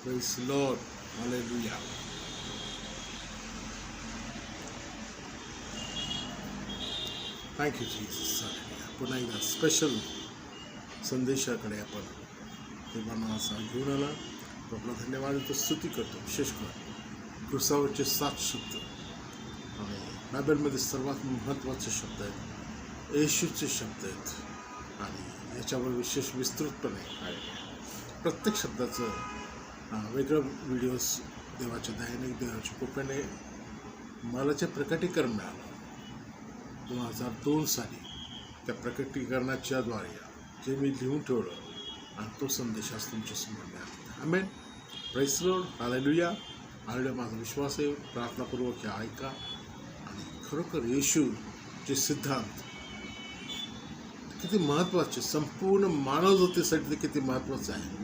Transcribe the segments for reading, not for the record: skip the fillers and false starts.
Praise the Lord. Hallelujah. Thank you, Jesus. Hallelujah. पुन्हा एकदा special संदेशाकडे आपण देवांना असा घेऊन आला. आपला धन्यवाद तो स्तुती करतो. विशेष करून क्रुसावरचे 7 शब्द आणि बायबलमध्ये सर्वात महत्त्वाचे शब्द आहेत, येशूचे शब्द आहेत आणि याच्यावर विशेष विस्तृतपणे आहे. प्रत्येक शब्दाचं वेगळं व्हिडिओज देवाच्या दयाने देवाच्या कृपेने मला जे प्रकटीकरण मिळालं 2002 साली, त्या प्रकटीकरणाच्या द्वारे जे मी लिहून ठेवलं आणि तो संदेश आज तुमच्या समोर मिळाला. Amen. Praise the lord. Hallelujah. Hallelujah. माझा विश्वास आहे प्रार्थनापूर्वक हे ऐका आणि खरोखर येशूचे सिद्धांत किती महत्त्वाचे, संपूर्ण मानवजातीसाठी ते किती महत्त्वाचं आहे.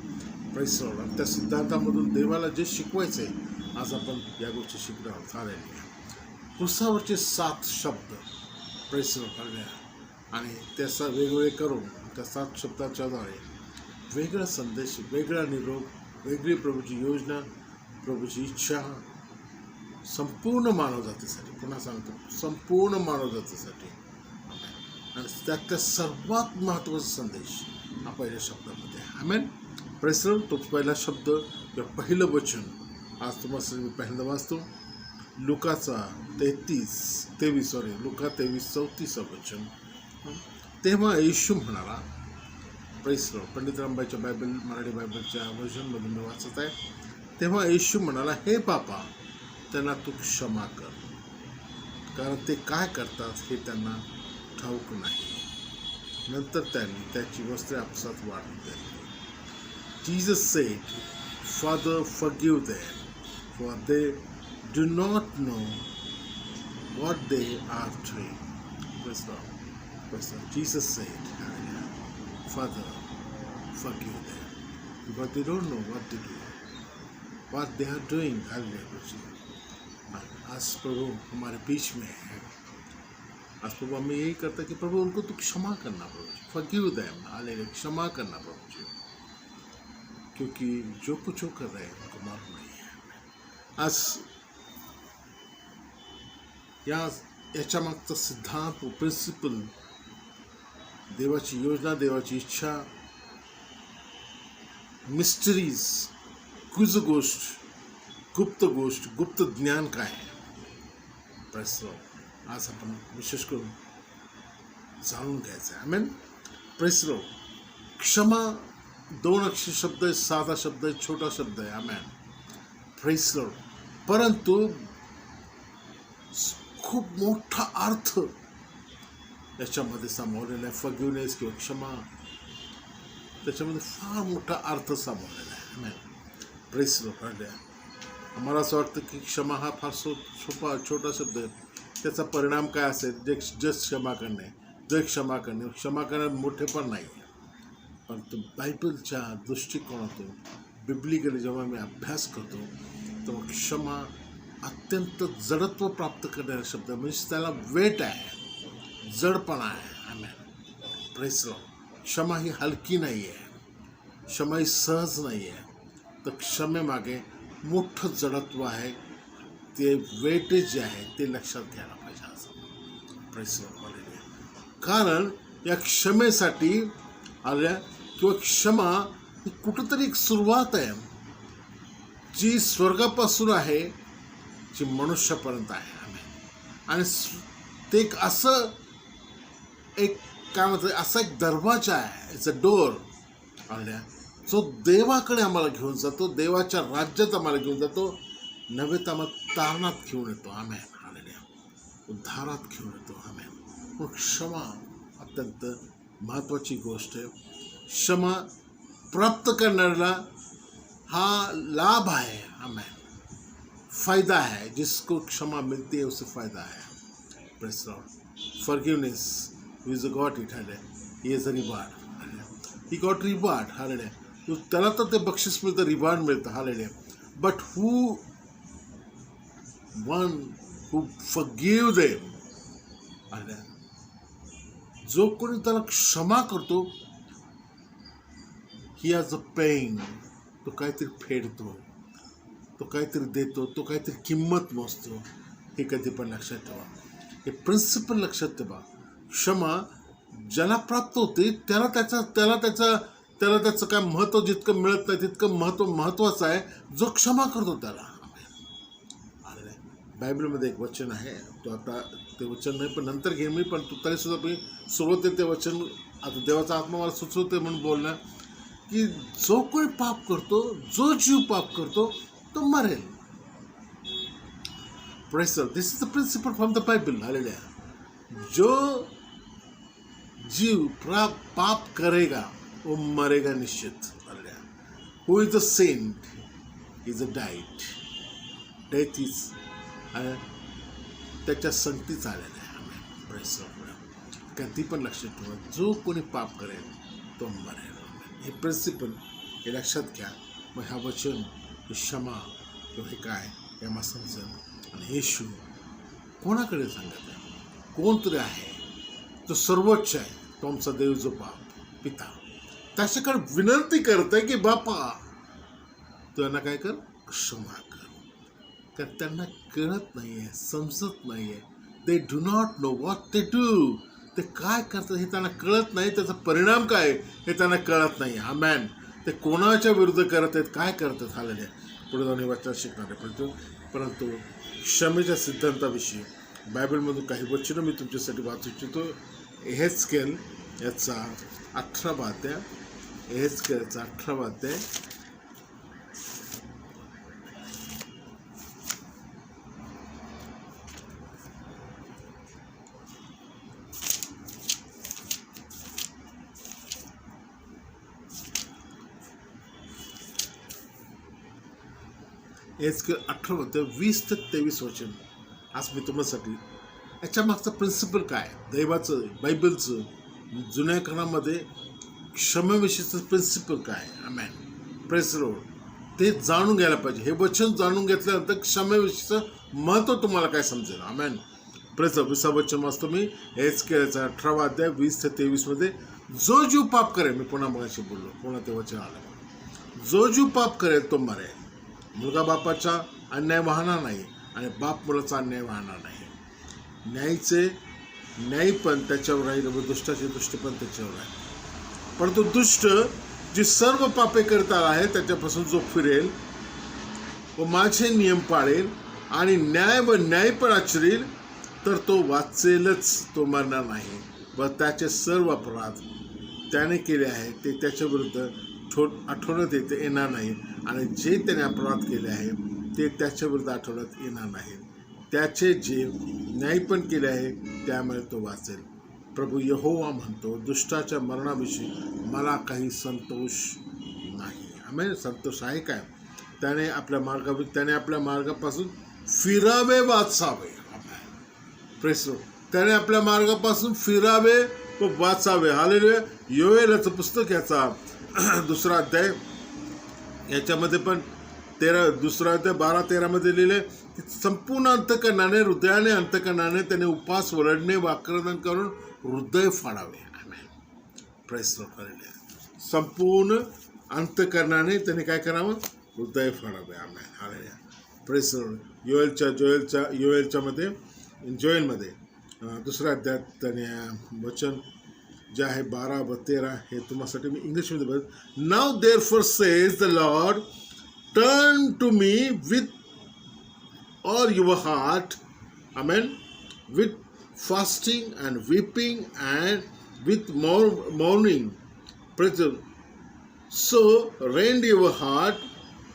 Praise the Lord. त्या सिद्धांतामधून देवाला जे शिकवायचं आहे आज आपण या गोष्टी शिकणार आहोत. हालेलुया. क्रुसावरचे 7 शब्द. Praise the lord. हालेलुया. आणि त्याचा वेगवेगळे करून त्या 7 शब्दाच्या द्वारे वेगळा संदेश, वेगळा निरोप, वेगळी प्रभूची योजना, प्रभूची इच्छा संपूर्ण मानवजातीसाठी. पुन्हा सांगतो, संपूर्ण मानवजातीसाठी. आणि त्यातला सर्वात महत्त्वाचा संदेश हा पहिल्या शब्दामध्ये आहे. आमेन. Praise the lord. तो पहिला शब्द किंवा पहिलं वचन आज तुम्हाला मी पहिल्यांदा वाचतो. लुका 23:34 वचन. तेव्हा येशू म्हणाला, प्रेज द लॉर्ड. पंडित रामबाईच्या बायबल, मराठी बायबलच्या व्हर्जनमधून मी वाचत आहे. तेव्हा येशू म्हणाला, हे बापा, त्यांना तू क्षमा कर, कारण ते काय करतात हे त्यांना ठाऊक नाही. नंतर त्यांनी त्याची वस्त्रे आपसात वाढून दिली. Jesus said, Father, forgive them, for they do not know what they are doing. Praise the Lord. Praise the Lord. Jesus said, Father, forgive them, because they don't know what they do, what they are doing. Hallelujah. आज प्रभु हमारे beach में है. आज प्रभु हमें यही करता है कि प्रभु उनको तू क्षमा करना प्रभु. Forgive them. हालेलुया. क्षमा करना प्रभु जी, क्योंकि जो कुछ वो कर रहे हैं उनको मालूम नहीं है. आज याच्या मागचा सिद्धांत, प्रिन्सिपल, देवाची योजना, देवाची इच्छा, मिस्टरीज, गुज गोष्ट, गुप्त गोष्ट, गुप्त ज्ञान काय आहे. आज आपण विशेष करून जाणून घ्यायचं आहे. आमेन. Praise the lord. क्षमा 2 अक्षर शब्द आहे, साधा शब्द आहे, छोटा शब्द आहे. आमेन. Praise the lord. परंतु खूप मोठा अर्थ याच्यामध्ये सामावलेला आहे. फॉरगिवनेस किंवा क्षमा, त्याच्यामध्ये फार मोठा अर्थ सामावलेला आहे. आमेन. Praise the lord. आम्हाला असं वाटतं की क्षमा हा फार सोपा छोटा शब्द आहे. त्याचा परिणाम काय असेल, जस्ट क्षमा करणे, क्षमा करण्यात मोठेपण नाही आहे. परंतु बायबलच्या दृष्टिकोनातून बिब्लिकली जेव्हा मी अभ्यास करतो तेव्हा क्षमा अत्यंत जडत्व प्राप्त करणारा शब्द, म्हणजे त्याला वेट आहे, जडपणा आहे. आमेन. Praise the lord. क्षमा ही हलकी नाही आहे, क्षमा ही सहज नाही आहे. तर क्षमेमागे मोठं जडत्व आहे. ते वेटेज जे आहे ते लक्षात घ्यायला पाहिजे आज. Praise the Lord. कारण या क्षमेसाठी आल्या किंवा क्षमा ही कुठंतरी एक सुरुवात आहे, जी स्वर्गापासून आहे, जी मनुष्यापर्यंत आहे. आणि ते एक असं एक काय म्हणतात, असा एक दरवाजा आहे, इट्स अ डोर आल्या, जो देवाकडे आम्हाला घेऊन जातो, देवाच्या राज्यात आम्हाला घेऊन जातो, नव्हे तर आम्हाला तारणात घेऊन येतो. आमेन. हालेलुया. उद्धारात घेऊन येतो. आमेन. पण क्षमा अत्यंत महत्त्वाची गोष्ट आहे. क्षमा प्राप्त करणाऱ्याला हा लाभ आहे. आमेन. फायदा है, जिसको क्षमा मिलती है उसे फायदा है. Praise the Lord. Forgiveness is got it. He is a reward. He got reward. Hallelujah. त्याला तर ते बक्षीस मिळतं, रिवॉर्ड मिळतं. Hallelujah. But one who forgive them, जो कोणी त्याला क्षमा करतो, ही हॅज अ पेइंग, तो काहीतरी फेडतो. तो काहीतरी देतो, तो काहीतरी किंमत मोजतो. हे कधी पण लक्षात ठेवा. हे प्रिन्सिपल लक्षात ठेवा. क्षमा ज्याला प्राप्त होते त्याला त्याचं काय महत्त्व जितकं मिळत नाही तितकं महत्त्वाचं आहे जो क्षमा करतो त्याला. बायबलमध्ये एक वचन आहे, तो आता ते वचन नाही पण नंतर घेईन मी, पण तरी सुद्धा मी सुरुवातीला ते वचन आता देवाचा आत्मा मला सुचवते म्हणून बोलणार की जो कोणी पाप करतो, जो जीव पाप करतो तो मरेल. Praise the Lord. This is the principle from the Bible. Hallelujah. जो जीव पाप करेगा वो मरेगा निश्चित. Hallelujah. Who is the saint is a died. Death is त्याच्या संगतीच आलेला आहे. Praise the Lord. कधी पण लक्षात ठेवा, जो कोणी पाप करेल तो मरेल. हे प्रिन्सिपल हे लक्षात घ्या. मग ह्या वचन क्षमा किंवा हे काय हे मला समजेल. आणि येशू कोणाकडे सांगत आहे? कोणतरी आहे तो सर्वोच्च आहे, तो आमचा देव जो पिता त्याच्याकडे विनंती करत आहे की बापा तू यांना काय कर, क्षमा कर. कारण त्यांना कळत नाही आहे, समजत नाही आहे. They do not know what ते डू. ते काय करतात हे त्यांना कळत नाही, त्याचा परिणाम काय हे त्यांना कळत नाही. आमेन. ते कोणाच्या विरुद्ध करत आहेत, काय करतात. हालेलुया. पुढे जाऊन वाचन शिकणार आहे. परंतु क्षमेच्या सिद्धांताविषयी बायबलमधून काही वचनं मी तुमच्यासाठी वाचू इच्छितो. एहेजकेल याचा 18वा अध्याय, एहेजकेलचा 18वा अध्याय. एहेजकेल 18वा अध्याय 20 ते 23 वचन आज मी तुमच्यासाठी. याच्या मागचा प्रिन्सिपल काय, दैवाचं बायबलचं जुन्या काळामध्ये क्षमेविषयीचं प्रिन्सिपल काय. आमेन. Praise the lord. ते जाणून घ्यायला पाहिजे. हे वचन जाणून घेतल्यानंतर क्षमेविषयीचं महत्त्व तुम्हाला काय समजेल. आमेन. Praise the Lord. 20 वचन वाचतो मी. एहेजकेलचा 18वा अध्याय 20 ते 23 मध्ये. जो जीव पाप करेल, मी पुन्हा मगाशी बोललो, पुन्हा ते वचन आलं, जो जीव पाप करेल तो मरेल. मुलगा बापाचा अन्याय वाहणार नाही आणि बाप मुलाचा अन्याय वाहणार नाही. न्याय पण त्याच्यावर राहील व दुष्टाचे दृष्टी पण त्याच्यावर आहे. परंतु दुष्ट जी सर्व पापे करता आहे त्याच्यापासून जो फिरेल व माझे नियम पाळेल आणि न्याय पण आचरेल तर तो वाचेलच, तो मरणार नाही. व त्याचे सर्व अपराध त्याने केले आहे ते त्याच्या विरुद्ध आठवण्यात येणार नाही आणि जे त्याने अपराध केले आहे ते त्याच्या विरुद्ध आठवण्यात येणार नाही. त्याचे जे न्याय पण केले आहे त्यामुळे तो वाचेल. प्रभू यहोवा म्हणतो, दुष्टाच्या मरणाविषयी मला काही संतोष नाही. आम्ही संतोष आहे काय? त्याने आपल्या मार्गापासून फिरावे, वाचावे. प्रेस. त्याने आपल्या मार्गापासून फिरावे व वाचावे. हालेलुया. योएलाचं पुस्तक याचा 2रा अध्याय याच्यामध्ये पण 2रा अध्याय 12-13 मध्ये लिहिले की संपूर्ण अंतकरणाने, हृदयाने, अंतकरणाने त्याने उपास, वरडणे, वाक्रदन करून हृदय फाडावे. आमेन. Praise the lord. संपूर्ण अंतकरणाने त्याने काय करावं? हृदय फाडावे. Amen. Hallelujah. Praise the lord. जोएलमध्ये 2ऱ्या अध्यायात त्याने वचन जे आहे 12 व 13 हे तुम्हासाठी मी इंग्लिशमध्ये बघ. Now therefore says the lord, turn to me with all your heart. Amen. With fasting and weeping and with mourning. Praise. So rend your heart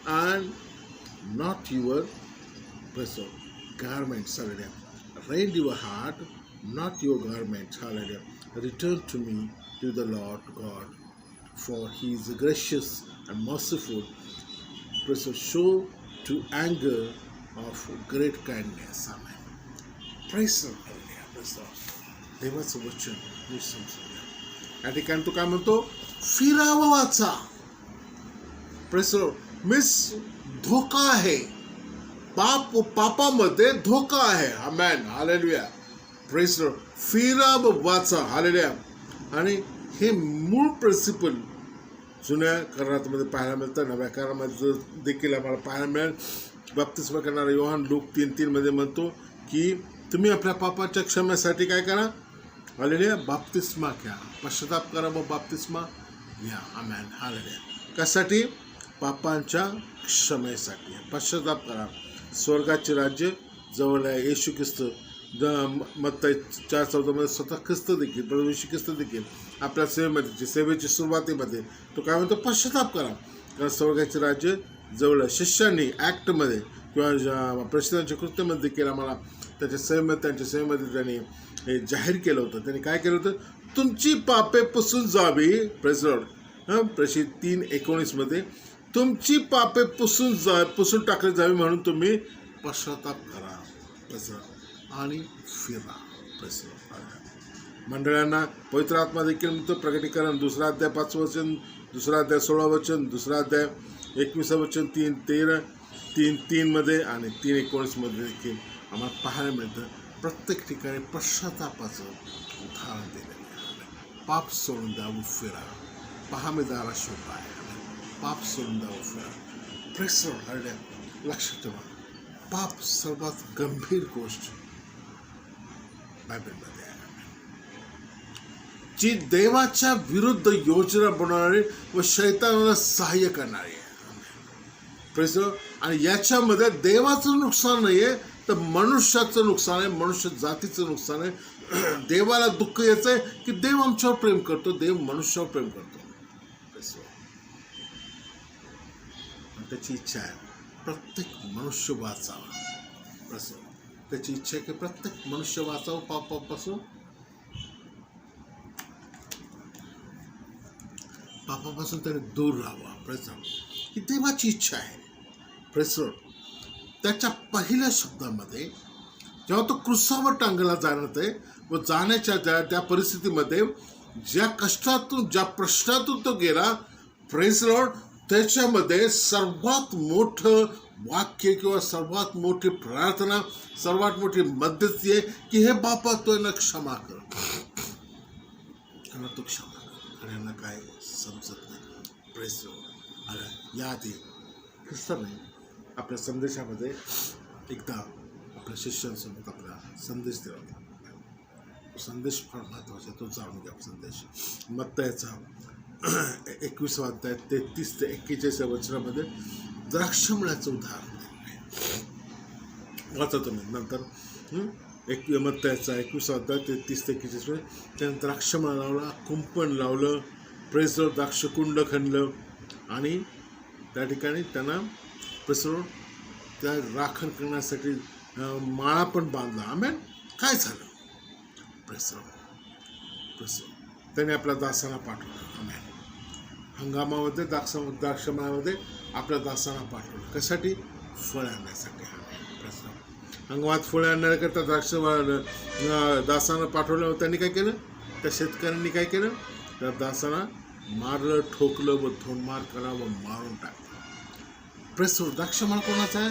and not your garments. Hallelujah. Rend your heart, not your garments. Hallelujah. Return to me, to the Lord God, for He is gracious and merciful, show to anger of great kindness. Amen. Praise the Lord. Hallelujah. Praise the Lord. देवाचं वचन मी समजूया. या ठिकाणी तो काय म्हणतो? फिरावा, वाचा. Praise the Lord. Miss धोका आहे. पापामध्ये धोका आहे. आमेन. हालेलुया. Praise the Lord. फिरा व वाचा. हालेलुया. आणि हे मूळ प्रिन्सिपल जुन्या करारामध्ये पाहायला मिळतं, नव्या करारामध्ये देखील आम्हाला पाहायला मिळेल बाप्तिस्मा करणारा योहान लूक 3:3 मध्ये म्हणतो की तुम्ही आपल्या पापाच्या क्षमेसाठी काय करा, हालेलुया, बाप्तिस्मा घ्या, पश्चाताप करा व बाप्तिस्मा घ्या. आमेन. हालेलुया. कशासाठी? पापांच्या क्षमेसाठी. पश्चाताप करा. स्वर्गाचे राज्य जवळ आहे. येशू ख्रिस्त मत्ती 4:14 मध्ये स्वतः ख्रिस्त देखील, प्रभू येशू ख्रिस्त देखील आपल्या सेवेची सुरुवातीमध्ये तो काय म्हणतो, पश्चाताप करा, कारण स्वर्गाचे राज्य जवळ आहे. शिष्यांनी ॲक्टमध्ये किंवा प्रेषितांच्या कृत्यामध्ये देखील आम्हाला त्यांच्या सेवेमध्ये त्यांनी हे जाहीर केलं होतं. त्यांनी काय केलं होतं, तुमची पापे पुसून जावी. Praise Lord. प्रेषित 3:19 मध्ये तुमची पापे पुसून टाकली जावी म्हणून तुम्ही पश्चाताप करा आणि फिरा. Praise Lord. मंडळांना पवित्र आत्मा देखील म्हणतो, प्रकटीकरण 2 अध्याय 5 वचन, 2 अध्याय 16 वचन, 2 अध्याय 21 वचन, 3:13 मध्ये आणि 3:19 मध्ये देखील आम्हाला पाहायला मिळतं. प्रत्येक ठिकाणी पश्चातापाचं उदाहरण दिलेलं आहे. पाप सोडून द्यावं, फिरा. पहा मी दाराशी उभा आहे. पाप सोडून द्यावं, फिरा. प्रेस लक्षात ठेवा, पाप सर्वात गंभीर गोष्ट बायबलमध्ये आहे, जी देवाच्या विरुद्ध योजना बनवणारी व शैतानाला सहाय्य करणारी आहे. प्रेस. आणि याच्यामध्ये देवाचं नुकसान नाही आहे, तर मनुष्याचं नुकसान आहे, मनुष्य जातीचं नुकसान आहे. देवाला दुःख याचं आहे की देव आमच्यावर प्रेम करतो, देव मनुष्यावर प्रेम करतो. त्याची इच्छा आहे प्रत्येक मनुष्य वाचावा. त्याची इच्छा आहे की प्रत्येक मनुष्य वाचावं पापापासून त्याने दूर राहावा. प्रेम ही देवाची इच्छा आहे. प्रेम. त्याच्या पहिल्या शब्दामध्ये जेव्हा तो क्रुसावर टांगला जाणत आहे व जाण्याच्या त्या परिस्थितीमध्ये ज्या कष्टातून, ज्या प्रश्नातून तो गेला, प्रेज लॉर्ड, त्याच्यामध्ये सर्वात मोठं वाक्य किंवा सर्वात मोठी प्रार्थना, सर्वात मोठी मदत आहे की हे बापा तो यांना क्षमा कर, यांना तो क्षमा कर. आणि यांना काय समजत नाही. Praise Lord. आणि याआधी ख्रिस्ताने आपल्या संदेशामध्ये एकदा आपल्या शिष्यांसमोर आपला संदेश दिला होता. संदेश फार महत्त्वाचा, तो जाणून घ्या. संदेश मत्तयाचा 21 अध्याय 33 ते 41 वचनामध्ये द्राक्षमळ्याचं उदाहरण दिलं आहे. वाचा तुम्ही नंतर. मत्तयाचा 21 अध्याय 33 ते 41 मध्ये त्यानं द्राक्षमळा लावला, कुंपण लावलं, प्रेसर द्राक्षकुंड खणलं आणि त्या ठिकाणी त्यांना प्रेसर त्या राखण करण्यासाठी माळा पण बांधला. आमेन. काय झालं? प्रेसर त्याने आपल्या दासांना पाठवलं. आमेन. हंगामामध्ये द्राक्षमळ्यामध्ये आपल्या दासांना पाठवलं. कशासाठी? फळ आणण्यासाठी. हंगामात फळे आणण्याकरता दासांना पाठवलं. त्यांनी काय केलं? त्या शेतकऱ्यांनी काय केलं? त्या दासांना मारलं, ठोकलं व धोंडमार करा व मारून टाकलं. प्रेसर. द्राक्षमळा कोणाचा आहे?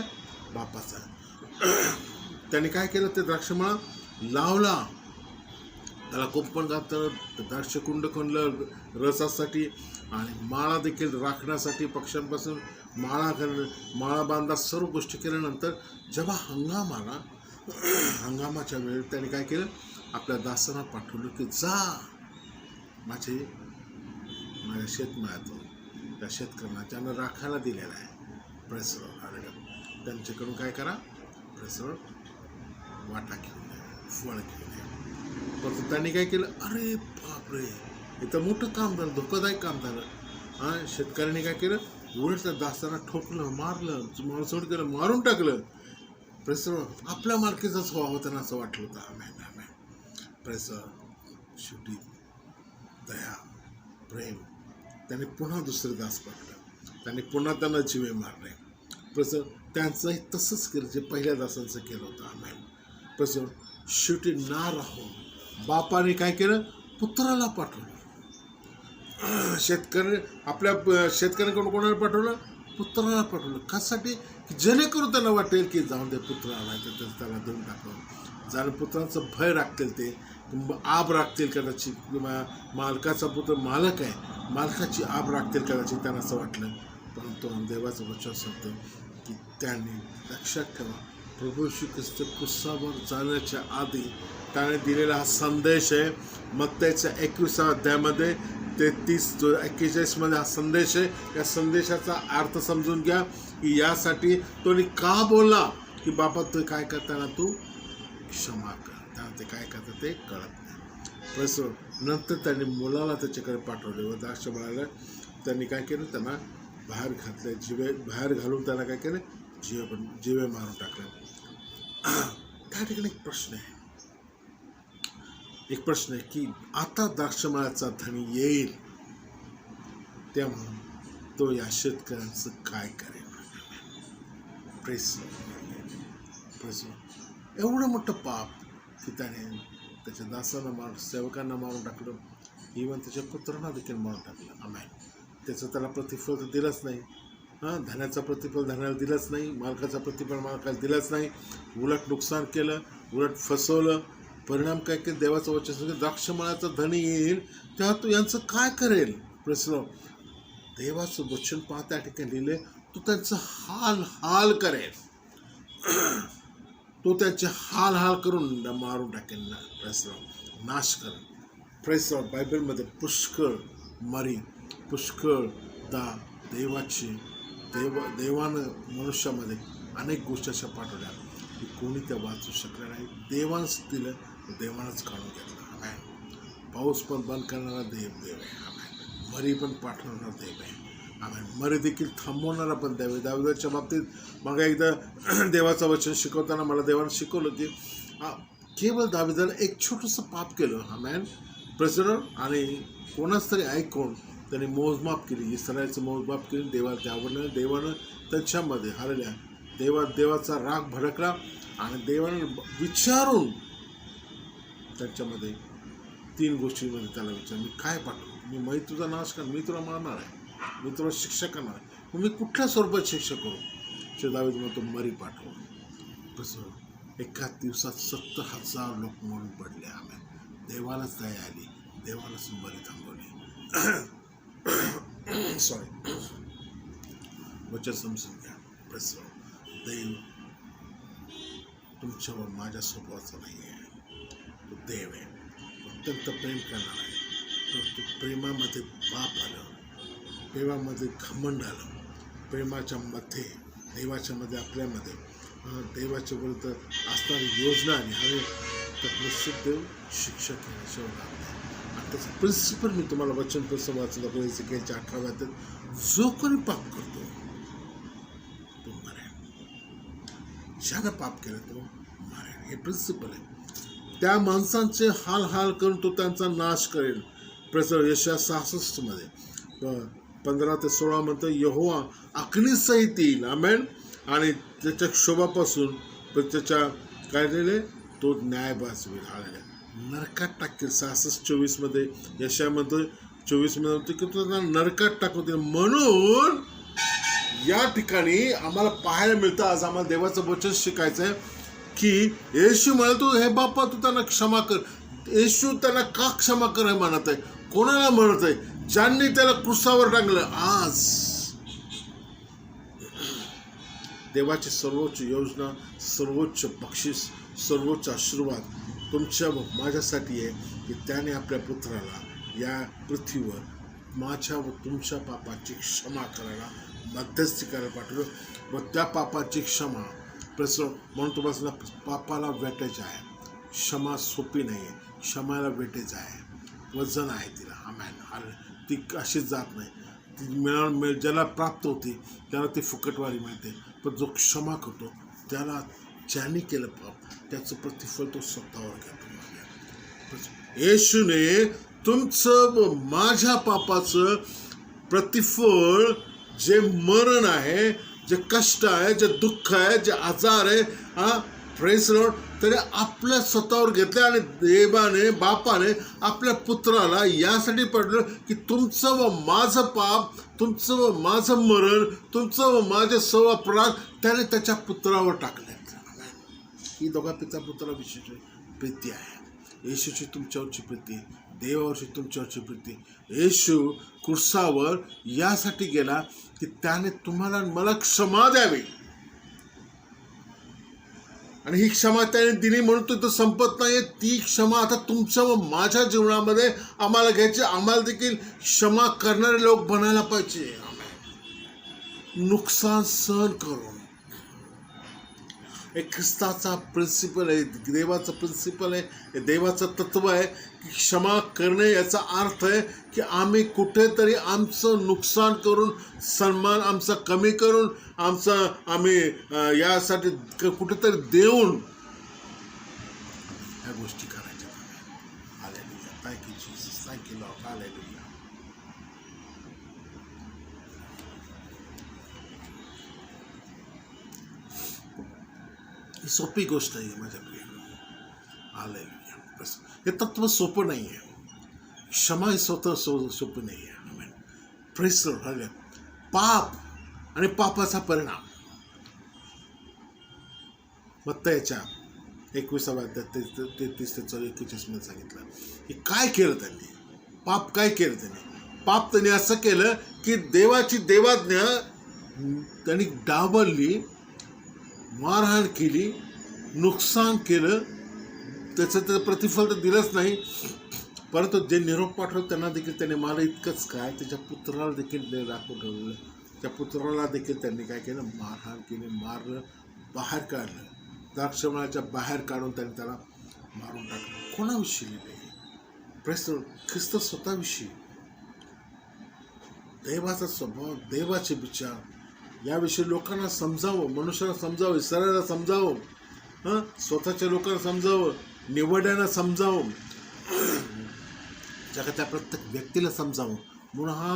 बापाचा आहे. त्यांनी काय केलं? ते द्राक्षमळा लावला, त्याला कुंपण घातलं, द्राक्षकुंड खणलं रसासाठी आणि माळा देखील राखण्यासाठी, पक्ष्यांपासून माळा बांधा, सर्व गोष्टी केल्यानंतर जेव्हा हंगाम आला, हंगामाच्या वेळी त्याने काय केलं? आपल्या दासांना पाठवलं की जा माझ्या शेतमाळ्यातून त्या शेतकऱ्यांना ज्यांना राखायला दिलेला आहे प्रेसर त्यांच्याकडून काय करा? प्रेसर वाटा घेऊन या, फळ घेऊन या. परंतु त्यांनी काय केलं? अरे बापरे, इथं मोठं काम झालं, धोकादायक काम झालं. हां, शेतकऱ्यांनी काय केलं? उलट त्या दासांना ठोकलं, मारलं, मारसोड केलं, मारून टाकलं. प्रेसर आपल्या मालकीचाच व्हावं त्यांना असं वाटलं होतं. आमेन. प्रेसर शेवटी दया, प्रेम, त्यांनी पुन्हा दुसरे दास पाठवलं. त्यांनी पुन्हा त्यांना जिवे मारले. प्रेसर त्यांचंही तसंच केलं जे पहिल्या दासांचं केलं होतं. आमेन. प्रेसर शेवटी ना राहून बापाने काय केलं? पुत्राला पाठवलं. शेतकऱ्यांकडून कोणाला पाठवलं? पुत्राला पाठवलं. कशासाठी? की जेणेकरून त्यांना वाटेल की जाऊन दे, पुत्र आला तर त्याला देऊन टाकावं. जाणं पुत्रांचं भय राखतील, ते आब राखतील कदाचित, किंवा मालकाचा पुत्र मालक आहे, मालकाची आब राखतील कदाचित, त्यांना असं वाटलं. परंतु देवाचं वचन सांगतं की त्याने लक्षात ठेवा, प्रभू श्री ख्रिस्त क्रूसावर जाण्याच्या आधी त्याने दिलेला हा संदेश आहे. मत्तईच्या 21व्या अध्यायामध्ये 33-41 मध्ये हा संदेश आहे. या संदेशाचा अर्थ समजून घ्या की यासाठी तो का बोलला की बाबा तू काय करताना तू क्षमा कर. त्याला ते काय करतं ते कळत नाही. नंतर त्यांनी मुलाला त्याच्याकडे पाठवले व द्राक्ष बाळाला त्यांनी काय केलं, त्यांना बाहेर घातले, बाहेर घालून त्याला काय केलं, जीवे मारून टाकले. त्या ठिकाणी एक प्रश्न आहे की आता द्राक्षमळाचा धनी येईल तेव्हा तो या शेतकऱ्यांचं काय करेल. एवढं मोठं पाप की त्याने त्याच्या दासांना मारून, सेवकांना मारून टाकलं, इव्हन त्याच्या पुत्रांना देखील मारून टाकलं. आमेन. त्याचं त्याला प्रतिफळ तर दिलंच नाही. धनाचं प्रतिफळ धनाला दिलंच नाही, मालकाचं प्रतिफळ मालकाला दिलंच नाही, उलट नुकसान केलं, उलट फसवलं. परिणाम काय की देवाचं वचन सांगितलं, द्राक्षमळाचा धनी येईल तेव्हा तो यांचं काय करेल. देवाचं वचन पाहता त्या ठिकाणी लिहिले, तो त्यांचं हाल करेल. तो त्यांचे हाल करून मारून टाकेल, नाश करेल. बायबलमध्ये पुष्कळ देवानं मनुष्यामध्ये अनेक गोष्टी अशा पाठवल्या की कोणी त्या वाचू शकल्या नाही. देवानंच दिलं, देवानंच काढून घेतलं. आमेन. पाऊस पण बंद करणारा देव आहे. आमेन. मरी पण पाठवणारा देव आहे. आमेन. मरी देखील थांबवणारा पण देव आहे. दाविदाच्या बाबतीत मग एकदा देवाचं वचन शिकवताना मला देवानं शिकवलं की केवळ दाविदानं एक छोटंसं पाप केलं. आमेन. आणि कोणाच तरी ऐकून त्यांनी मोजमाप केली, इस्रायलचं मोजमाप केली. देवाला ते आवडलं. देवानं त्यांच्यामध्ये हालेलुया देवाचा राग भडकला आणि देवानं विचारून त्यांच्यामध्ये 3 गोष्टींमध्ये त्याला विचार, मी काय पाठवू, मी तुझा नाश कर, मी तुला मारणार आहे, मी तुला शिक्षा करणार आहे, मग मी कुठल्या स्वरूपात शिक्षा करू. दावीद म्हणतो मरी पाठव. कसं एका दिवसात 70,000 लोक मरून पडले. आम्ही देवालाच दया आली, देवालाच मरी थांबवली. सॉरी, वचन समजून घ्या. देव तुमच्या व माझ्या स्वभावाचा नाही आहे. तो देव आहे, अत्यंत प्रेम करणार आहे. परंतु प्रेमामध्ये पाप आलं, प्रेमामध्ये घमंड आलं, प्रेमाच्या मध्ये देवाच्या मध्ये आपल्यामध्ये देवाच्या विरुद्ध असणारी योजना आली आणि तर निश्चित देव शिक्षा केल्याशिवाय लागला. आणि त्याचं प्रिन्सिपल मी तुम्हाला वचन पुस्तक वाचलं आपल्या इझेकियलच्या 18व्या अध्यायात, जो कोणी पाप करतो तो मरेल. ज्यानं पाप केलं तो मरेल. हे प्रिन्सिपल आहे. त्या माणसांचे हाल करून तो त्यांचा नाश करेल. यशाया 66 मध्ये 15 ते 16 म्हणतो, यहोवा अग्निसहित येईल. आमेन. आणि त्याच्या क्षोभापासून त्याच्या काय लिहिले, तो न्याय बसवेल. नरकात टाकेल. 66:24 मध्ये यशाया म्हणतो, 24 मध्ये म्हणतो की तो नरकात टाकवतील. म्हणून या ठिकाणी आम्हाला पाहायला मिळतं, आज आम्हाला देवाचं वचन शिकायचं आहे की येशू म्हणतो, हे बाप्पा तू त्यांना क्षमा कर. येशू त्यांना का क्षमा कर हे म्हणत आहे. कोणाला म्हणत आहे? ज्यांनी त्याला क्रूसावर टांगलं. आज देवाची सर्वोच्च योजना, सर्वोच्च बक्षीस, सर्वोच्च आशीर्वाद तुमच्या व माझ्यासाठी आहे की त्याने आपल्या पुत्राला या पृथ्वीवर माझ्या व तुमच्या पापाची क्षमा करायला, मध्यस्थी करायला पाठवलं. व त्या पापाची क्षमा म्हणून तुम्हाला पापाला वेटेज आहे. क्षमा सोपी नाही आहे. क्षमाला वेटेज आहे, वजन आहे तिला. आमेन. ती अशीच जात नाही. ती ज्याला प्राप्त होती त्याला ती फुकटवारी मिळते. पण जो क्षमा करतो त्याला ज्याने केलं पाप त्याचं प्रतिफळ तो स्वतःवर घेतो. येशूने तुमचं व माझ्या पापाचं प्रतिफळ, जे मरण आहे, जे कष्ट आहे, जे दुःख आहे, जे आजार आहे, प्रेज लॉर्ड, तरी आपल्या स्वतःवर घेतले. आणि देवाने, बापाने आपल्या पुत्राला यासाठी पाठवलं की तुमचं व माझं पाप, तुमचं व माझं मरण, तुमचं व माझे सर्व अपराध त्याने त्याच्या पुत्रावर टाकले. ही दोघा पिता पुत्राला विशेष प्रीती आहे. येशूची तुमच्यावरची प्रीती, देवावरची तुमच्यावरची प्रीती. येशू क्रूसावर यासाठी गेला की त्याने तुम्हाला मला क्षमा द्यावी. आणि ही क्षमा त्याने दिली म्हणून तो संपत नाहीये. ती क्षमा आता तुमच्या व माझ्या जीवनामध्ये आम्हाला घ्यायची. आम्हाला देखील क्षमा करणारे लोक बनायला पाहिजे. नुकसान सहन करून. एक ख्रिस्ताचा प्रिन्सिपल आहे, देवाचं प्रिन्सिपल आहे, देवाचं तत्व आहे की क्षमा करणे याचा अर्थ आहे की आम्ही कुठेतरी आमचं नुकसान करून, सन्मान आमचा कमी करून, आम्ही यासाठी कुठेतरी देऊन ह्या गोष्टी करायच्या. Hallelujah. Thank you Jesus. Thank you lord. Hallelujah. ही सोपी गोष्ट आहे माझ्या प्रिय. हालेलुया. बस हे तत्व सोपं नाही आहे. क्षमा हे स्वतः सोपी नाही आहे. Press Lord. पाप आणि पापाचा परिणाम. मत्तयाच्या 21व्या अध्यायात 33 ते 41 मध्ये सांगितलं की काय केलं त्यांनी. पाप काय केलं त्यांनी. पाप त्यांनी असं केलं की देवाची देवाज्ञा त्यांनी डावलली, मारहाण केली, नुकसान केलं. त्याचं प्रतिफल तर दिलंच नाही, परंतु जे निरोप पाठवलं त्यांना देखील त्याने मला इतकंच काय, त्याच्या पुत्राला देखील राखून ठेवलेलं. त्या पुत्राला देखील त्यांनी काय केलं, मारहाण केली, मारलं, बाहेर काढलं, द्राक्षमळाच्या बाहेर काढून त्यांनी त्याला मारून टाकलं. कोणाविषयी लिहिले. प्रेस ख्रिस्त स्वतःविषयी. देवाचा स्वभाव, देवाचे विचार याविषयी लोकांना समजावं, मनुष्याला समजावं, इस्रायला समजावं, स्वतःच्या लोकांना समजावं, निवड्यांना समजावं, जगातल्या प्रत्येक व्यक्तीला समजावं म्हणून हा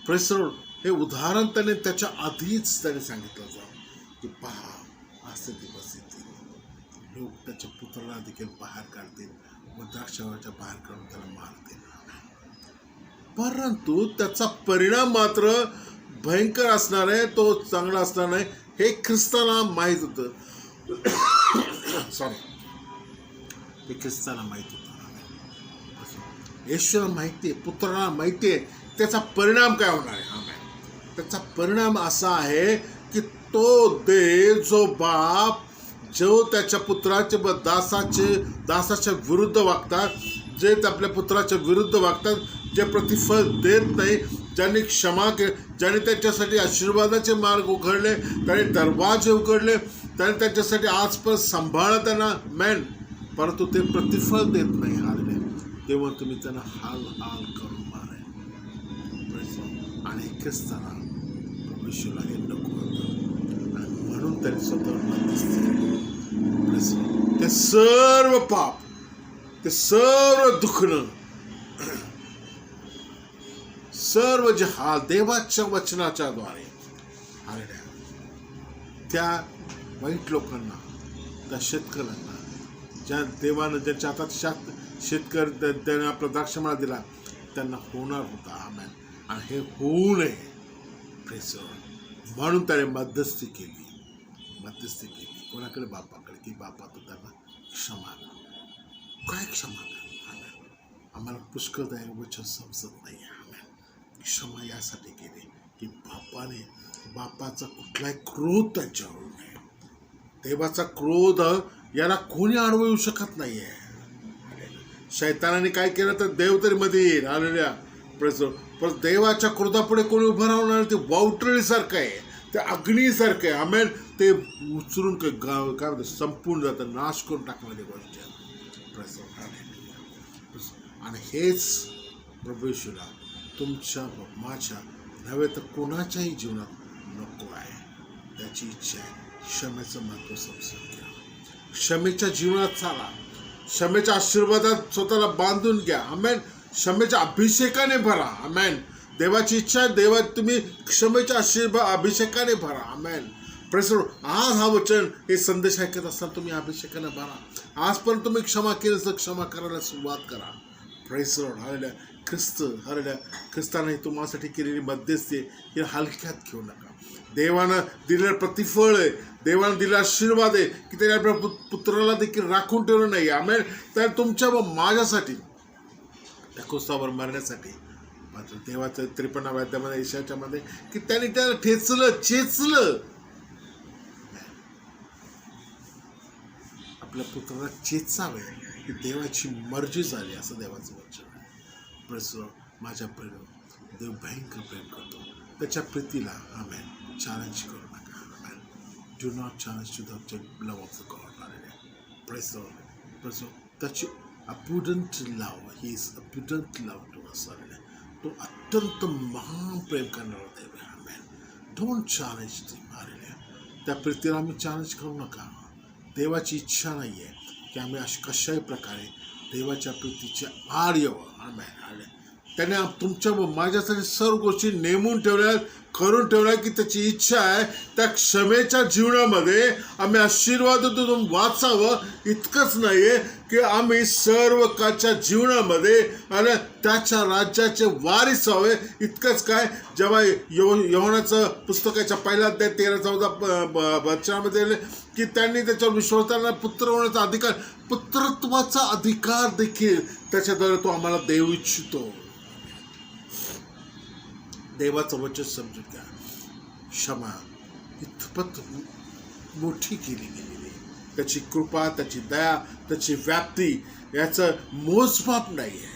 प्रेसरोड हे उदाहरण त्याच्या आधीच त्याने सांगितलं जावं की पहा असे दिवस येतील, लोक त्याच्या पुत्राला देखील बाहेर काढतील व द्राक्षावरच्या बाहेर काढून त्याला मारतील, परंतु त्याचा परिणाम मात्र भयंकर असणार आहे, तो चांगला असणार नाही हे ख्रिस्ताला माहीत होतं. सॉरी, हे ख्रिस्ताला माहीत होतं. येशूला माहिती आहे, पुत्राला माहिती आहे त्याचा परिणाम काय होणार आहे. त्याचा परिणाम असा आहे की तो देव, जो बाप, जो त्याच्या पुत्राचे व दासाच्या विरुद्ध वागतात, जे आपल्या पुत्राच्या विरुद्ध वागतात, जे प्रतिफल देत नाही, ज्यांनी क्षमा केली, ज्यांनी त्याच्यासाठी आशीर्वादाचे मार्ग उघडले, त्यांनी दरवाजे उघडले, त्यांनी त्याच्यासाठी आजपर्यंत सांभाळलं त्यांना परंतु ते प्रतिफल देत नाही, हारले, तेव्हा तुम्ही त्यांना हाल करून मारे. आणि ख्रिस्ताला विश्वाला हे नको होतं आणि म्हणून त्यांनी स्वतःवर मध्यस्थी केली. ते सर्व पाप, ते सर्व दुखणं, सर्व जे हाल देवाच्या वचनाच्या द्वारे आलेल्या त्या वाईट लोकांना, त्या शेतकऱ्यांना, ज्या देवानं ज्यांच्या हातात शेतकरी त्याने आपला द्राक्षमाळा दिला त्यांना होणार होता. आमेन. आणि हे होऊ नये म्हणून त्याने मध्यस्थी केली. कोणाकडे? बापाकडे, की बापा तू त्यांना क्षमा कर. काय क्षमा कर? आम्हाला पुष्कळदायी वचन समजत नाही. क्षमा यासाठी केली की बापाचा कुठलाही क्रोध त्यांच्यावर नाही. देवाचा क्रोध याला कोणी अडवू येऊ शकत नाहीये. शैतानाने काय केलं तर देव तरी मध्ये येईल. आलेल्या पण देवाच्या क्रोधापुढे कोणी उभं राहणार? ते वावटळीसारखं आहे, ते अग्नीसारखं आहे. आमेन. ते उचलून काय म्हणतात संपूर्ण जातं, नाश करून टाकणारी गोष्ट आहे. आणि हेच प्रभू येशूला तुमच्या माझ्या नव्हे तर कोणाच्याही जीवनात नको आहे. त्याची इच्छा आहे क्षमेचं महत्त्व समजून घ्या, क्षमेच्या जीवनात चाला, क्षमेच्या आशीर्वादात स्वतःला बांधून घ्या. आमेन. क्षमेच्या अभिषेकाने भरा. आमेन. देवाची इच्छा आहे, देवा तुम्ही क्षमेच्या अभिषेकाने भरा. आमेन. प्रेसर आज हा वचन हे संदेश ऐकत असताना तुम्ही अभिषेकाने भरा. आजपर्यंत तुम्ही क्षमा केली तर क्षमा करायला सुरुवात करा. Pressure hallelujah. ख्रिस्ताने तुम्हासाठी केलेली मध्यस्थी हे हलक्यात घेऊ नका. देवानं दिलेलं प्रतिफळ आहे, देवानं दिलेला आशीर्वाद आहे की त्याने आपल्या पुत्राला देखील राखून ठेवलं नाही. आमेन. तर तुमच्या व माझ्यासाठी त्या क्रूसावर मरण्यासाठी देवाचं 53व्या अध्यायामध्ये ईशाच्या मध्ये की त्याने त्याला ठेचलं, चेचलं. आपल्या पुत्राला चेचावे ही देवाची मर्जी झाली असं देवाचं वचन आहे. प्रसन्न माझ्या प्रेम देव भयंकर प्रेम करतो. त्याच्या प्रीतीला आमेन चॅलेंज करू नका. आमेन. Do not challenge to the love of the God. प्रसन्न त्याची abundant love, he is abundant love to us. तो अत्यंत महान प्रेम करणारा देव आहे. आमेन. डोंट चॅलेंज ती मारल्या त्या प्रीतीला आम्ही चॅलेंज करू नका. देवाची इच्छा नाही आहे की आम्ही कशाही प्रकारे देवाच्या प्रीतीच्या आड यावं. आमेन. त्याने तुमच्या व माझ्यासाठी सर्व गोष्टी नेमून ठेवल्या, करून ठेवल्या की त्याची इच्छा आहे त्या क्षमेच्या जीवनामध्ये आम्ही आशीर्वादातून वाचावं. इतकंच नाही आहे की आम्ही सर्व काच्या जीवनामध्ये आणि त्याच्या राज्याचे वारीस व्हावे. इतकंच काय, जेव्हा योहानाचं पुस्तकाच्या पहिल्या अध्याय 13-14 वचनामध्ये की त्यांनी त्याच्यावर विश्वासाला पुत्र होण्याचा अधिकार, पुत्रत्वाचा अधिकार देखील त्याच्याद्वारे तो आम्हाला देऊ इच्छितो. देवाचं वचन समजून घ्या. क्षमा इतपत मोठी केली गेलेली, त्याची कृपा, त्याची दया, त्याची व्याप्ती याचं मोजमाप नाही आहे.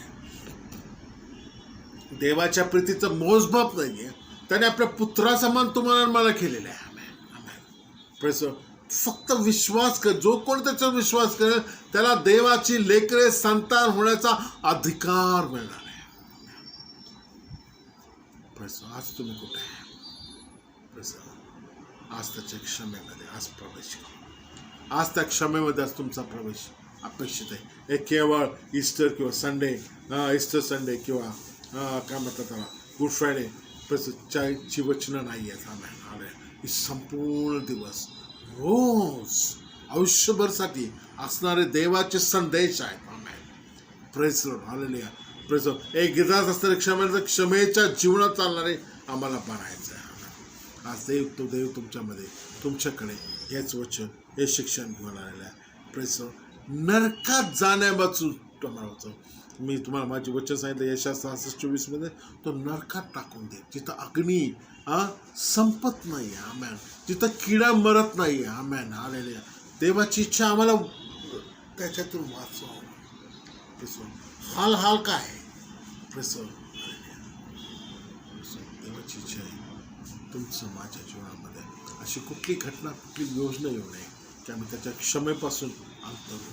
देवाच्या प्रीतीचं मोजमाप नाही आहे. त्याने आपल्या पुत्राचा मान तुम्हाला मला केलेला आहे. आमेन. फक्त विश्वास कर. जो कोणी त्याच्यावर विश्वास करेल त्याला देवाची लेकरे संतान होण्याचा अधिकार मिळणार आहे. आज तुम्ही कुठे आहे? आज त्याच्या क्षमेमध्ये आज प्रवेश करा. आज त्या क्षमेमध्ये आज तुमचा प्रवेश अपेक्षित आहे. हे केवळ ईस्टर किंवा संडे, ईस्टर संडे किंवा काय म्हणतात त्याला गुड फ्रायडे ची वचनं नाही आहेत. ही संपूर्ण दिवस रोज आयुष्यभरसाठी असणारे देवाचे संदेश आहेत. Praise Lord. Hallelujah. Praise Lord. एक गिराज असणारे क्षमेच्या जीवनात चालणारे आम्हाला बनायचं आहे. आज देव तुमच्यामध्ये तुमच्याकडे हेच वचन, हे शिक्षण घेऊन आलेलं आहे. Praise Lord. नरकात जाण्यापासून तुम्हाला मी तुम्हाला माझे वचन सांगितलं यशा 66:24 तो नरकात टाकून दे, जिथं अग्नी संपत नाही. आमेन. जिथं किडा मरत नाही. आमेन. हालेलुया. देवाची इच्छा आम्हाला त्याच्यातून वाचवा. हाल काय देवाची इच्छा आहे तुमचं माझ्या जीवनामध्ये अशी कुठली घटना, कुठली योजना येऊ नये की आम्ही त्याच्या क्षमेपासून अंतर होऊ.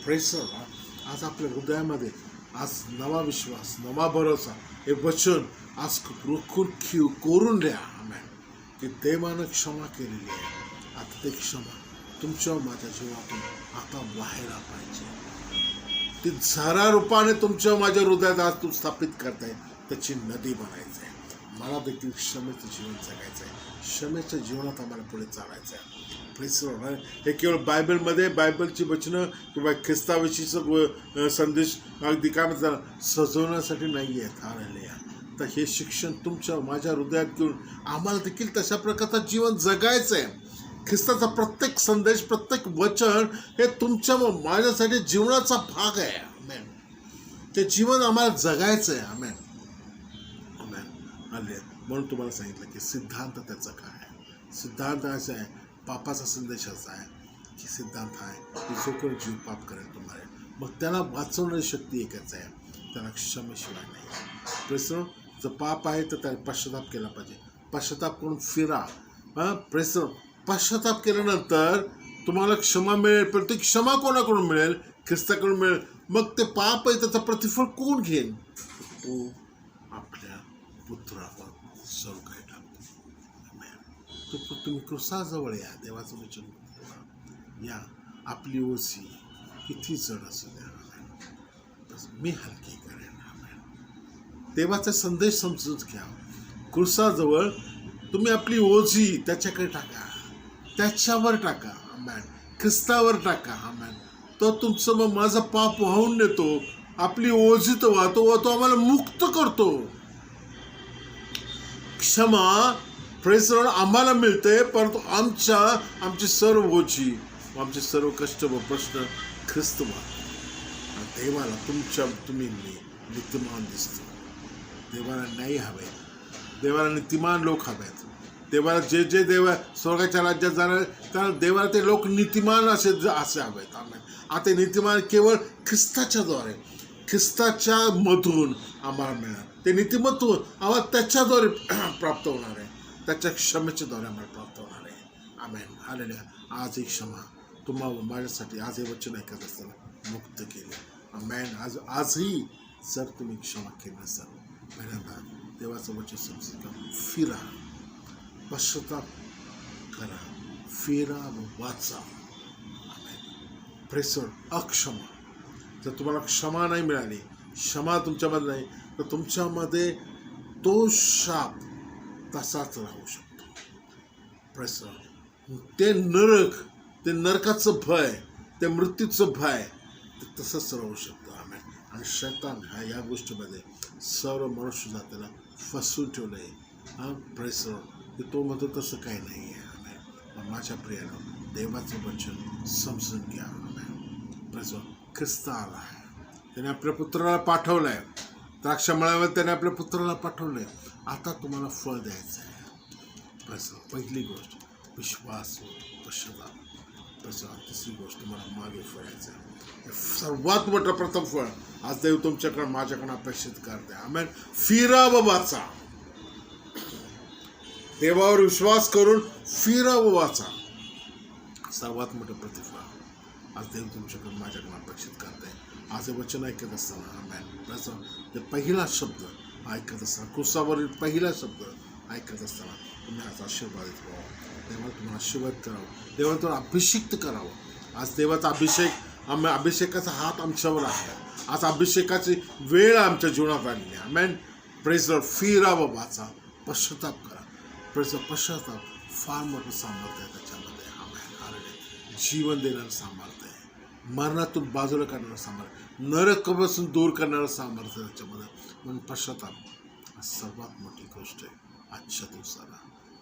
प्रेस आज आपल्या हृदयामध्ये आज नवा विश्वास, नवा भरोसा, हे वचन आज कोरून द्या. आमेन. की देवानं क्षमा केलेली आहे. आता ते क्षमा तुमच्या माझ्या जीवनातून आता व्हायला पाहिजे. ती झरा रूपाने तुमच्या माझ्या हृदयात आज तू स्थापित करताय, त्याची नदी बनायचं आहे. मला देखील क्षमेचं जीवन जगायचं आहे. क्षमेच्या जीवनात आम्हाला पुढे चालायचं आहे. हे केवळ बायबलमध्ये बायबलची वचनं किंवा ख्रिस्ताविषयीचं संदेश अगदी काय म्हणतात सजवण्यासाठी नाही आहेत. हालेलुया. तर हे शिक्षण तुमच्या माझ्या हृदयात घेऊन आम्हाला देखील तशा प्रकारचं जीवन जगायचं आहे. ख्रिस्ताचा प्रत्येक संदेश, प्रत्येक वचन हे तुमच्या व माझ्यासाठी जीवनाचा भाग आहे. आमेन. ते जीवन आम्हाला जगायचं आहे. आमेन. आमेन. आले म्हणून तुम्हाला सांगितलं की सिद्धांत त्याचा काय आहे. सिद्धांत असा आहे, पापाचा संदेश असा आहे की सिद्धांत आहे की जो कोणी जीव पाप करेल तुम्हाला मग त्याला वाचवण्याची शक्ती एकच आहे, त्याला क्षमेशिवाय नाही. प्रश्न जर पाप आहे तर त्याला पश्चाताप केला पाहिजे. पश्चाताप करून फिरा. प्रश्न पश्चाताप केल्यानंतर तुम्हाला क्षमा मिळेल. पण ती क्षमा कोणाकडून मिळेल? ख्रिस्ताकडून मिळेल. मग ते पाप आहे त्याचं प्रतिफळ कोण घेईल? तो आपल्या पुत्रावर सर्व काही टाकतो. तुम्ही क्रुसाजवळ या. देवाचं वचन या. आपली ओझी किती जड असू द्या, मी हलकी करेन. देवाचा संदेश समजून घ्या. क्रुसाजवळ तुम्ही आपली ओझी त्याच्याकडे टाका, त्याच्यावर टाका. आमेन. ख्रिस्तावर टाका. आमेन. तो तुमचं मग माझं पाप वाहून नेतो. आपली ओझी तो वाहतो व तो आम्हाला मुक्त करतो. क्षमा प्रेस आम्हाला मिळते, परंतु आमची सर्व ओझी, आमचे सर्व कष्ट व प्रश्न ख्रिस्त वाहतो. देवाला तुम्ही नीतिमान दिसतो. देवाला न्याय हवे. देवाला नीतिमान लोक हवेत. देवाला जे देव स्वर्गाच्या राज्यात जाणार तर देवाला ते लोक नीतिमान असे हवेत. आमेन. आता नीतिमान केवळ ख्रिस्ताच्या मधून आम्हाला मिळणार. ते नीतिमत्व आम्हाला त्याच्याद्वारे प्राप्त होणार आहे, त्याच्या क्षमेच्या द्वारे आम्हाला प्राप्त होणार आहे. आमेन. हालेलुया. आज ही क्षमा तुम्हाला माझ्यासाठी आज हे वचन ऐकत असताना मुक्त केले. आमेन. आजही जर तुम्ही क्षमा केली नसाल, पहिल्यांदा देवाचं वचन समजून फिरा, पश्चाताप करा, फिरा व वाचा. प्रेसर अक्षमा. जर तुम्हाला क्षमा नाही मिळाली, क्षमा तुमच्यामध्ये नाही, तर तुमच्यामध्ये तो शाप तसाच राहू शकतो. प्रेसर ते नरकाचं भय, ते मृत्यूचं भय ते तसंच राहू शकतं. आम्ही आणि शैतान या गोष्टीमध्ये सर्व मनुष्य जातीला फसवून ठेवलं आहे. प्रेसर की तो म्हणतो तसं काही नाही आहे. आम्ही माझ्या प्रियानं देवाचं वचन समजून घ्या. प्रेसर ख्रिस्त आला आहे, त्याने आपल्या पुत्राला पाठवलं आहे, द्राक्षमळ्यामध्ये त्याने आपल्या पुत्राला पाठवलं आहे. आता तुम्हाला फळ द्यायचं आहे. प्रेसर पहिली गोष्ट विश्वास, पश्चाताप. प्रेसर तिसरी गोष्ट तुम्हाला मागे फिरायचं आहे. सर्वात मोठं प्रथम फळ आज देव तुमच्याकडे माझ्याकडे अपेक्षित करते. आमेन. फिरा व वाचा. देवावर विश्वास करून फिरा व वाचा. सर्वात मोठं प्रतिफळ आज देव तुमच्याकडून माझ्याकडून अपेक्षित करते. आज हे वचन ऐकत असताना आमेन. ते पहिला शब्द ऐकत असताना, क्रुसावरील पहिला शब्द ऐकत असताना तुम्ही आज आशीर्वादित व्हावं. देवाला तुम्हाला आशीर्वाद करावं, देवाला तुम्हाला अभिषिक्त करावं. आज देवाचा अभिषेकाचा हात आमच्यावर आहे. आज अभिषेकाची वेळ आमच्या जीवनात आलेली आहे. आमेन. Praise Lord. फिरा व वाचा, पश्चाताप करा. Praise Lord. पश्चाताप फार मोठं सामर्थ्य आहे त्याच्यामध्ये. आमेन. जीवन देणारं सामर्थ्य आहे, मरणातून बाजूला करणारं सामर्थ्य, नरकापासून दूर करणारं सामर्थ्य त्याच्यामध्ये. म्हणून पश्चाताप सर्वात मोठी गोष्ट आहे आजच्या दिवसाला.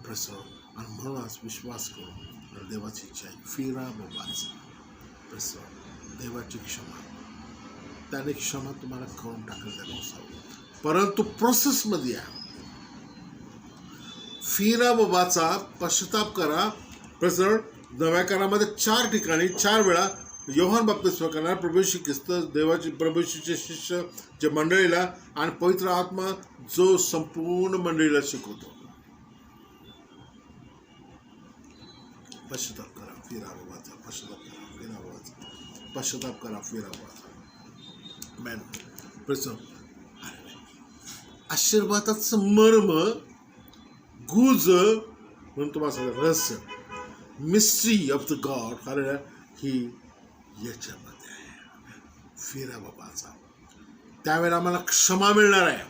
Praise Lord. आणि म्हणून आज विश्वास करून देवाची इच्छा आहे, फिरा व वाचा. Praise Lord. देवाची क्षमा, त्याने क्षमा तुम्हाला करून टाकलं त्याला असावं, परंतु प्रोसेसमध्ये या. फिरा व वाचा, पश्चाताप करा. Praise Lord. नव्या काळामध्ये 4 ठिकाणी 4 वेळा योहान बाप्तिस्मा करणारा, प्रभू येशू ख्रिस्त, देवाचे प्रभू येशूचे शिष्य जे मंडळीला, आणि पवित्र आत्मा जो संपूर्ण मंडळीला शिकवतो. पश्चाताप करा, फिरा व वाचा. पश्चाताप करा, फिरा व वाचा. पश्चाताप करा, फिरा व वाचा. मॅन. आशीर्वादाचं मर्म, गुज म्हणून तुम्हाला सांगा, रहस्य, मिस्ट्री ऑफ द गॉड हालेलुया ही याच्यामध्ये आहे. फिरा व वाचा. त्यावेळेला आम्हाला क्षमा मिळणार आहे.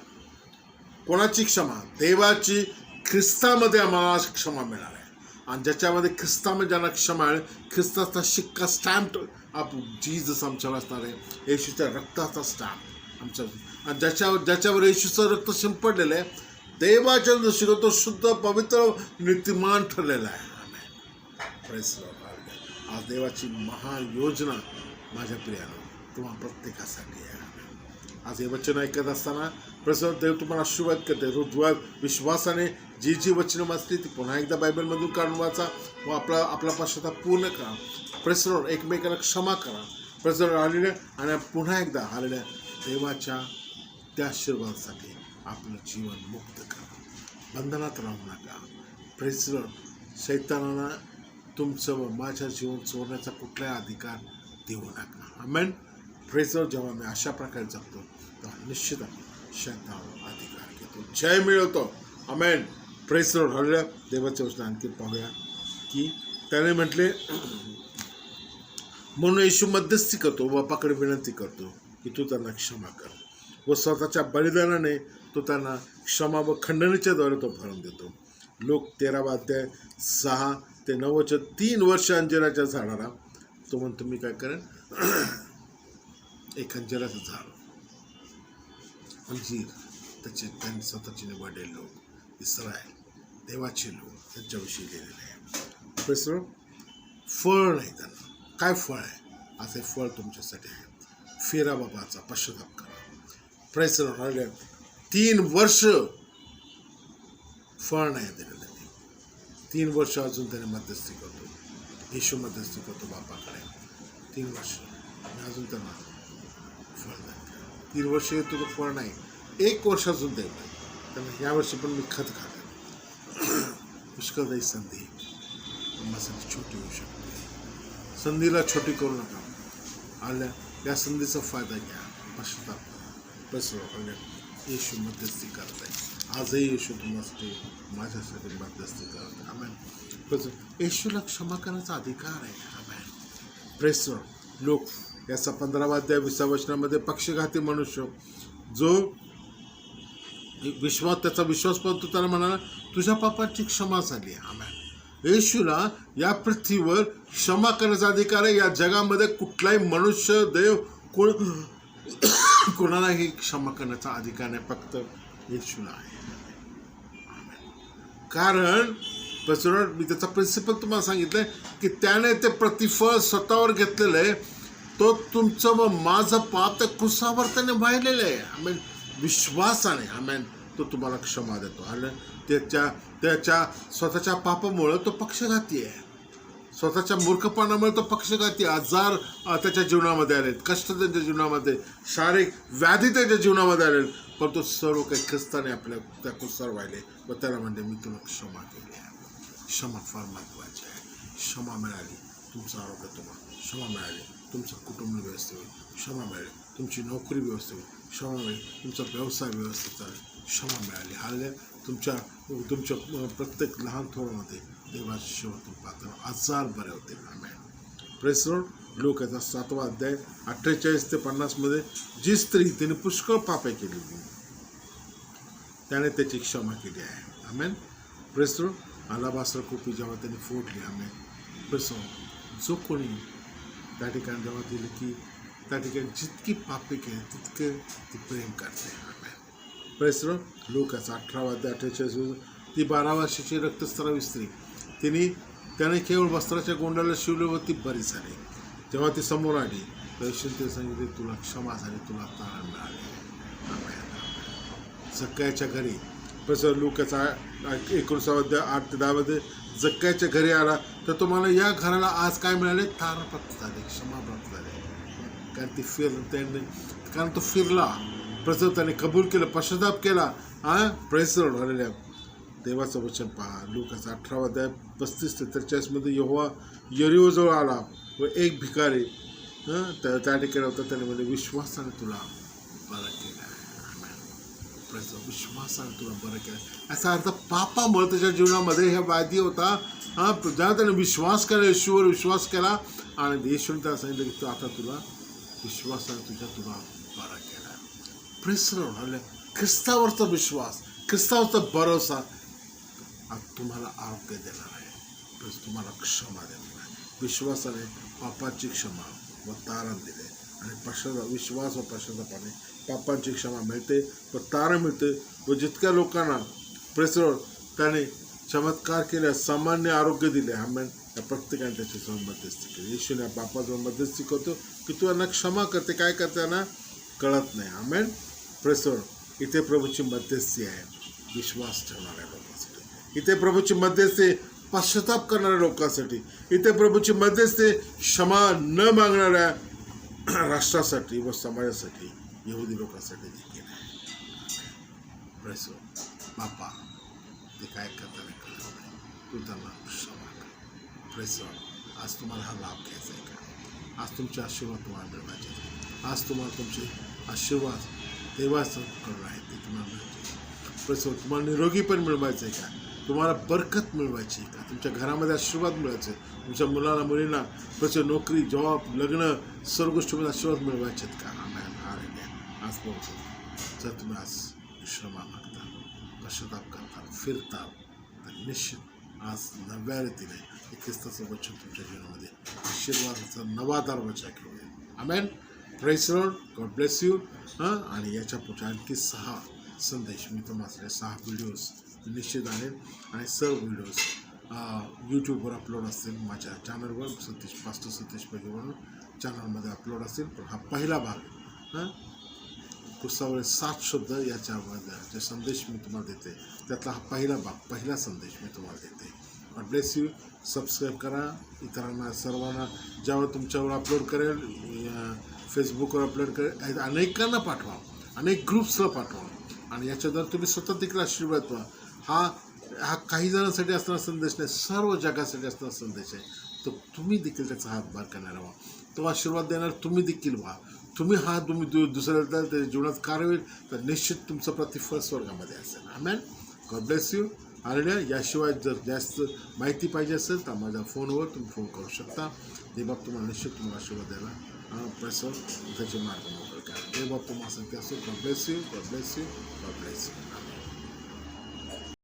कोणाची क्षमा? देवाची. ख्रिस्तामध्ये आम्हाला क्षमा मिळणार आहे. आणि ज्याच्यामध्ये ख्रिस्तामध्ये ज्यांना क्षमा आहे, ख्रिस्ताचा शिक्का, स्टॅम्प ऑफ जीसस आमच्यावर असणार आहे. येशूच्या रक्ताचा स्टॅम्प आमच्या, आणि ज्याच्यावर येशूचं रक्त शिंपडलेलं आहे, देवाच्या दृष्टीने तो शुद्ध, पवित्र, नीतिमान ठरलेला आहे. Praise Lord. आज देवाची महायोजना माझ्या प्रियानं तुम्हा प्रत्येकासाठी आहे. आज हे वचन ऐकत असताना प्रसन्न देव तुम्हाला आशीर्वाद करते. हृदयात विश्वासाने जी वचनं वाचली ती पुन्हा एकदा बायबलमधून काढून वाचा व आपला पश्चाताप पूर्ण करा. Praise Lord. एकमेकांना क्षमा करा. Praise Lord. आलेल्या आणि पुन्हा एकदा आलेल्या देवाच्या त्या आशीर्वादासाठी आपलं जीवन मुक्त करा. बंधनात राहू नका. Praise Lord. शैतानाला तुमचं व माझ्या जीवन चोरण्याचा कुठलाही अधिकार देऊ नका. आमेन. Praise Lord. जेव्हा मी अशा प्रकारे जगतो तेव्हा निश्चित शैतानावर अधिकार घेतो, जय मिळवतो. आमेन. Praise Lord. हालेलुया. देवाच्या वचन आणखी पाहूया की त्याने म्हटले, म्हणून येशू मध्यस्थी करतो, बापाकडे विनंती करतो की तू त्यांना क्षमा कर, व स्वतःच्या बलिदानाने तो त्यांना क्षमा व खंडणीच्या द्वारे तो भरून देतो. लोक 13 अध्याय 6 ते 9 3 वर्ष अंजिराच्या झाडाला तो म्हणतो मी काय करेन, एक अंजिराचं झाड, अंजीर, त्याचे त्यांनी स्वतःचे निवडलेले लोक, इस्रायल, देवाचे लोक, त्यांच्याविषयी लिहिलेले आहे. दुसरं फळ नाही त्यांना. काय फळ आहे? असे फळ तुमच्यासाठी आहे. फिरा बाबाचा, पश्चाताप करा. Praise Lord. 3 वर्ष फळ नाही दिलं त्यांनी. 3 वर्ष अजून त्याने मध्यस्थी करतो. येशू मध्यस्थी करतो बापाकडे 3 वर्ष आणि अजून त्यांना फळ नाही. 3 वर्ष येतो तो फळ नाही. 1 वर्ष अजून देईल त्यांना. यावर्षी पण मी खत खाते. पुष्कळदायी संधी माझ्यासाठी छोटी होऊ शकते. संधीला छोटी करू नका. आल्या या संधीचा फायदा घ्या. पश्चाताप पसरवा. येशू मध्यस्थी करत आहे. आजही येशू तुम्हासाठी माझ्यासाठी मध्यस्थी करत आहे. आमेन. येशूला क्षमा करण्याचा अधिकार आहे. आमेन. प्रेस लोक याचा 15वा अध्याय 20व्या वचनामध्ये पक्षघाती मनुष्य जो त्याचा विश्वास पाहतो त्याला म्हणाला तुझ्या पापाची क्षमा झाली. आमेन. येशूला या पृथ्वीवर क्षमा करण्याचा अधिकार आहे. या जगामध्ये कुठलाही मनुष्य देव कोणालाही क्षमा करण्याचा अधिकार नाही. फक्त येशूला आहे. कारण मी त्याचा प्रिन्सिपल तुम्हाला सांगितलंय की त्याने ते प्रतिफळ स्वतःवर घेतलेलं आहे. तो तुमचं व माझं पाप त्या क्रुसावर त्याने वाहिलेलं आहे. आमेन. विश्वासाने आमेन तो तुम्हाला क्षमा देतो. आणि त्याच्या स्वतःच्या पापामुळं तो पक्षघाती आहे. स्वतःच्या मूर्खपणामुळे तो पक्षघाती. आजार त्याच्या जीवनामध्ये आलेत, कष्ट त्यांच्या जीवनामध्ये, शारीरिक व्याधी त्याच्या जीवनामध्ये आले. पण तो सर्व काही ख्रिस्ताने आपल्या त्या कुसार वाहिले व त्याला म्हणजे मी तुला क्षमा केली आहे. क्षमा फार महत्त्वाची आहे. क्षमा मिळाली तुमचं आरोग्य तुम्हाला क्षमा मिळाली, तुमचं कुटुंब व्यवस्थित होईल, क्षमा मिळाली तुमची नोकरी व्यवस्थित होईल, क्षमा मिळेल तुमचा व्यवसाय व्यवस्थित चालेल, क्षमा मिळाली. हाल तुमच्या प्रत्येक लहान थोरामध्ये देवाच्या शेवटून पात्र आजार बरे होते. आमेन. Praise Lord. लोक याचा 7वा अध्याय 48 ते 50 मध्ये जी स्त्री तिने पुष्कळ पापे केली त्याने त्याची क्षमा केली आहे. आमेन. Praise Lord. अलाबास्त्र कुपी जेव्हा त्यांनी फोडली. आमेन. Praise Lord. जो कोणी त्या ठिकाणी जेव्हा दिलं की त्या ठिकाणी जितकी पापे केली तितके ती प्रेम करते. आमेन. Praise Lord. लोक याचा 18वा अध्याय 48 ती 12 वर्षाची रक्तस्रावी स्त्री त्याने केवळ वस्त्राच्या गोंडाला शिवले व ती बरी झाली. जेव्हा ती समोर आली तर येशूने सांगितले तुला क्षमा झाली, तुला तारण मिळाले. जक्कायाच्या घरी प्रसर लूकाचा 19वा अध्याय 8 ते 10 मध्ये जक्कायाच्या घरी आला तर तुम्हाला या घराला आज काय मिळाले? तारण प्राप्त झाले, क्षमा प्राप्त झाले. कारण तो फिरला. प्रसर त्याने कबूल केलं, पश्चाताप केला. प्रेसर झालेल्या देवाचं वचन पहा. लूकाचा 18वा अध्याय 35 ते 43 मध्ये यहोवा यरीहोजवळ आला व एक भिकारी त्या ठिकाणी होता. त्याने म्हणजे विश्वासाने तुला बरं केलं. विश्वासाने तुला बरं केलं याचा अर्थ पापामुळे त्याच्या जीवनामध्ये ह्या व्याधी होता. जेव्हा त्याने विश्वास केला, येशूवर विश्वास केला आणि येशूने त्याला सांगितलं की आता तुला विश्वासाने तुला बरं केला. प्रेसर ख्रिस्तावरचा विश्वास, ख्रिस्तावरचा भरोसा तुम्हाला आरोग्य देणार आहे, तुम्हाला क्षमा देणार आहे. विश्वासाने पापाची क्षमा व तारण दिले आणि विश्वास व पश्चातापाने पापांची क्षमा मिळते व तारण मिळते. व जितक्या लोकांना प्रेसर त्याने चमत्कार केल्या, सामान्य आरोग्य दिले. आमेन. या प्रत्येकाने त्याच्याजवळ मध्यस्थी केली. येशूने बापाजवळ मध्यस्थी करतो की तू यांना क्षमा करते, काय करते ना कळत नाही. आमेन. प्रेसर इथे प्रभूची मध्यस्थी आहे विश्वास ठेवणाऱ्या लोकांसाठी. इथे प्रभूची मध्यस्थी पश्चाताप करणाऱ्या लोकांसाठी. इथे प्रभूची मध्यस्थी क्षमा न मागणाऱ्या राष्ट्रासाठी व समाजासाठी, यहुदी लोकांसाठी देखील आहे. प्रेसर बापा ते काय करताना कळत नाही, तू त्यांना क्षमा कर. प्रेसर आज तुम्हाला हा लाभ घ्यायचा आहे का? आज तुमचे आशीर्वाद तुम्हाला मिळवायचे आहेत. आज तुम्हाला तुमचे आशीर्वाद देवाचं करून आहेत ते तुम्हाला मिळते. प्रेसर तुम्हाला निरोगी पण मिळवायचं आहे का? तुम्हाला बरकत मिळवायची का? तुमच्या घरामध्ये आशीर्वाद मिळवायचे, तुमच्या मुलाला मुलींना प्रेसर नोकरी, जॉब, लग्न सर्व गोष्टीमध्ये आशीर्वाद मिळवायचे आहेत का? आज बघतो जर तुम्ही आज क्षमा मागता, पश्चाताप करता, फिरता तर निश्चित आज नव्या रीतीने ख्रिस्ताचं वचन तुमच्या जीवनामध्ये आशीर्वादाचा नवा दरवाजा घेऊन येईल. आमेन. Praise the Lord. God bless you. आणि याच्या पुढे आणखी 6 संदेश मी तुम्हाला 6 व्हिडिओज निश्चित आणेल आणि सर्व व्हिडिओज यूट्यूबवर अपलोड असतील. माझ्या चॅनलवर पास्टर सतीश पैकी म्हणून चॅनलमध्ये अपलोड असतील. पण हा पहिला भाग पुस्तकावरील 7 शब्द याच्यामध्ये जे संदेश मी तुम्हाला देते त्यातला हा पहिला भाग, पहिला संदेश मी तुम्हाला देते. God bless you. सबस्क्राईब करा, इतरांना सर्वांना जेव्हा तुमच्यावर अपलोड करेल, फेसबुकवर अपलोड करेल, अनेकांना पाठवा, अनेक ग्रुप्सला पाठवा. आणि याच्याद्वारे तुम्ही स्वतः देखील आशीर्वाद व्हा. हा काही जणांसाठी असणारा संदेश नाही, सर्व जगासाठी असणारा संदेश आहे. तर तुम्ही देखील त्याचा हातभार करणार व्हा, तो आशीर्वाद देणार तुम्ही देखील व्हा. तुम्ही दुसऱ्याला त्याच्या जीवनात कार्य होईल तर निश्चित तुमचं प्रतिफळ स्वर्गामध्ये असेल. आमेन. God bless you. हालेलुया. याशिवाय जर जास्त माहिती पाहिजे असेल तर माझ्या फोनवर तुम्ही फोन करू शकता. देवबाप तुम्हाला निश्चित तुम्हाला आशीर्वाद द्यायला प्रसव त्याचे मार्ग मोकळे करा. देवबाप तुम्हाला सांगते असो. God bless you. God bless you. God bless you.